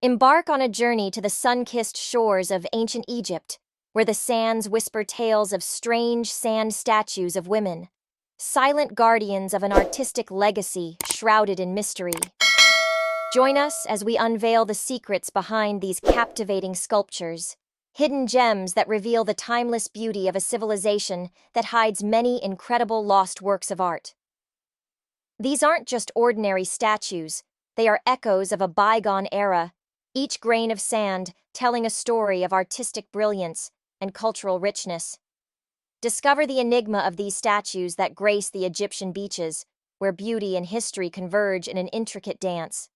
Embark on a journey to the sun-kissed shores of ancient Egypt, where the sands whisper tales of strange sand statues of women, silent guardians of an artistic legacy shrouded in mystery. Join us as we unveil the secrets behind these captivating sculptures, hidden gems that reveal the timeless beauty of a civilization that hides many incredible lost works of art. These aren't just ordinary statues, they are echoes of a bygone era, each grain of sand telling a story of artistic brilliance and cultural richness. Discover the enigma of these statues that grace the Egyptian beaches, where beauty and history converge in an intricate dance.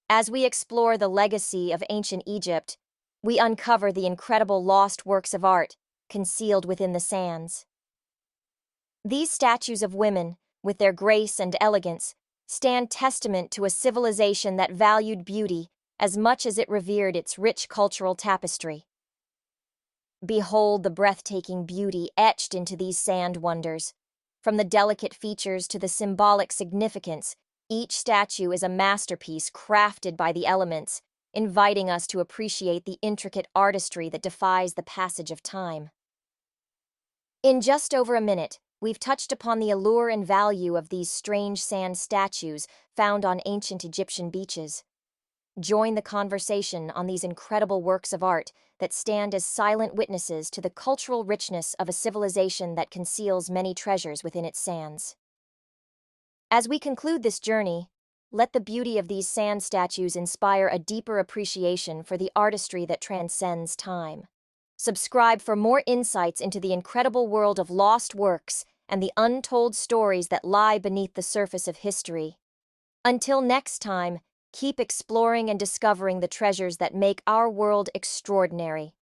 As we explore the legacy of ancient Egypt, we uncover the incredible lost works of art concealed within the sands. These statues of women, with their grace and elegance, stand testament to a civilization that valued beauty as much as it revered its rich cultural tapestry. Behold the breathtaking beauty etched into these sand wonders. From the delicate features to the symbolic significance, each statue is a masterpiece crafted by the elements, inviting us to appreciate the intricate artistry that defies the passage of time. In just over a minute, we've touched upon the allure and value of these strange sand statues found on ancient Egyptian beaches. Join the conversation on these incredible works of art that stand as silent witnesses to the cultural richness of a civilization that conceals many treasures within its sands. As we conclude this journey, let the beauty of these sand statues inspire a deeper appreciation for the artistry that transcends time. Subscribe for more insights into the incredible world of lost works and the untold stories that lie beneath the surface of history. Until next time, keep exploring and discovering the treasures that make our world extraordinary.